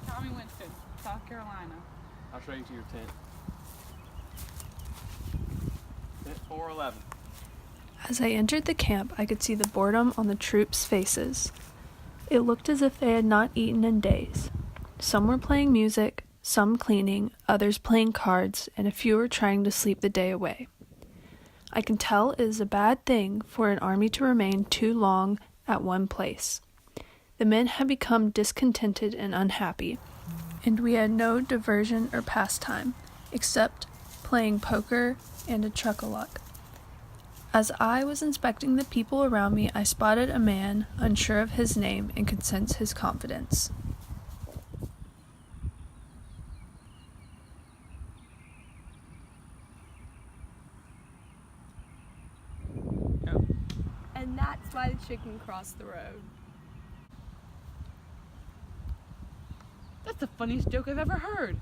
Tommy Winston, South Carolina. I'll show you to your tent. Tent 411. As I entered the camp, I could see the boredom on the troops' faces. It looked as if they had not eaten in days. Some were playing music, some cleaning, others playing cards, and a few were trying to sleep the day away. I can tell it is a bad thing for an army to remain too long at one place. The men had become discontented and unhappy, and we had no diversion or pastime, except playing poker and a chuck-a-luck. As I was inspecting the people around me, I spotted a man, unsure of his name, and could sense his confidence. And that's why the chicken crossed the road. That's the funniest joke I've ever heard.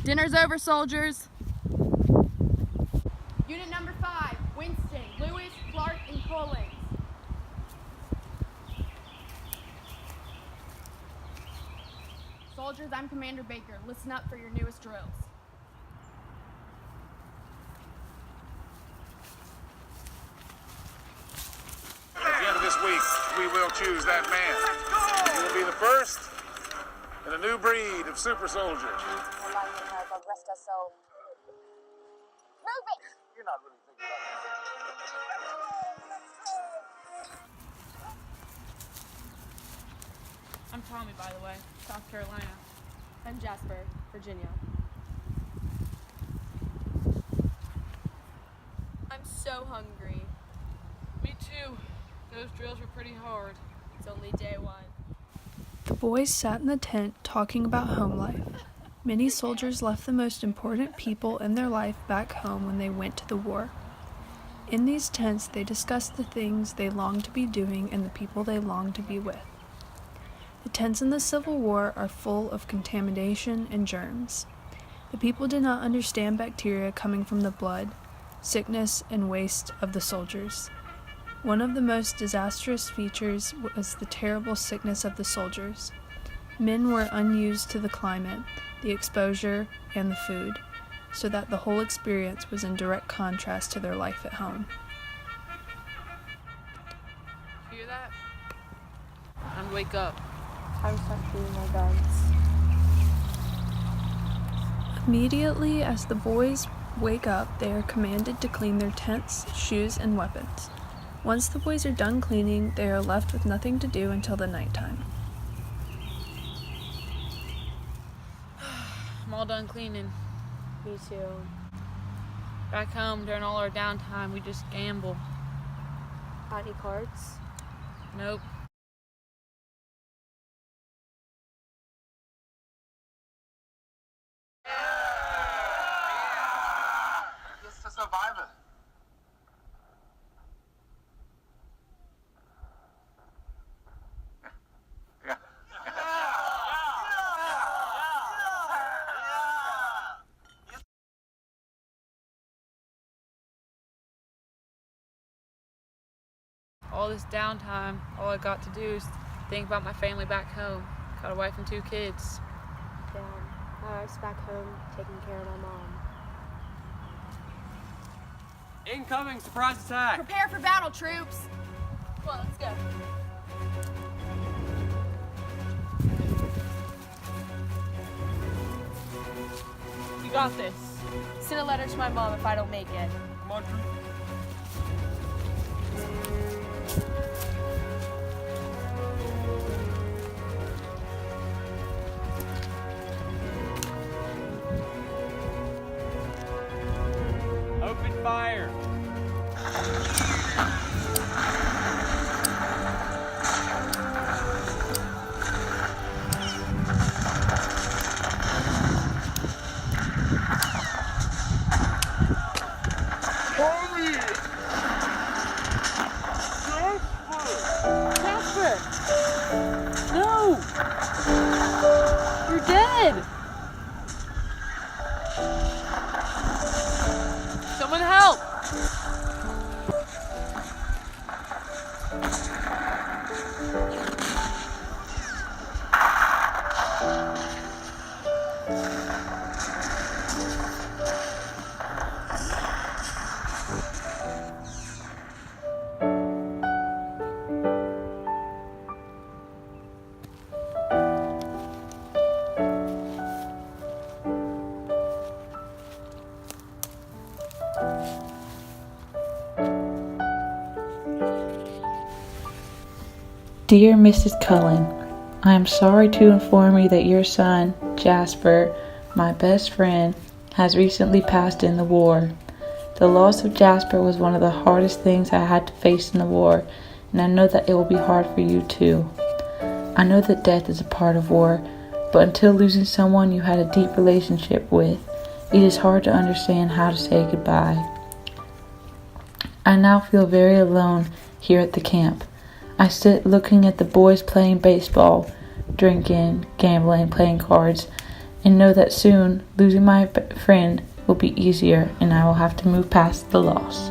Dinner's over, soldiers. Unit number 5, Winston, Lewis, Clark, and Collins. Soldiers, I'm Commander Baker. Listen up for your newest drills. At the end of this week, we will choose that man. He will be the first in a new breed of super soldiers. You're not really thinking about I'm Tommy, by the way, South Carolina. I'm Jasper, Virginia. I'm so hungry. Me too. Those drills were pretty hard. It's only day 1. The boys sat in the tent talking about home life. Many soldiers left the most important people in their life back home when they went to the war. In these tents, they discussed the things they longed to be doing and the people they longed to be with. The tents in the Civil War are full of contamination and germs. The people did not understand bacteria coming from the blood, sickness, and waste of the soldiers. One of the most disastrous features was the terrible sickness of the soldiers. Men were unused to the climate, the exposure, and the food, so that the whole experience was in direct contrast to their life at home. Hear that? Time to wake up. Time to start shooting my guns. Immediately as the boys wake up, they are commanded to clean their tents, shoes, and weapons. Once the boys are done cleaning, they are left with nothing to do until the nighttime. I'm all done cleaning. Me too. Back home, during all our downtime, we just gamble. Got any cards? Nope. It's a survivor. All this downtime, all I got to do is think about my family back home. Got a wife and 2 kids. Damn. My wife's back home taking care of my mom. Incoming surprise attack. Prepare for battle, troops! Come on, let's go. You got this. Send a letter to my mom if I don't make it. Come on, troop. Open fire. Jasper! No! You're dead! Dear Mrs. Cullen, I am sorry to inform you that your son, Jasper, my best friend, has recently passed in the war. The loss of Jasper was one of the hardest things I had to face in the war, and I know that it will be hard for you too. I know that death is a part of war, but until losing someone you had a deep relationship with, it is hard to understand how to say goodbye. I now feel very alone here at the camp. I sit looking at the boys playing baseball, drinking, gambling, playing cards, and know that soon losing my friend will be easier and I will have to move past the loss.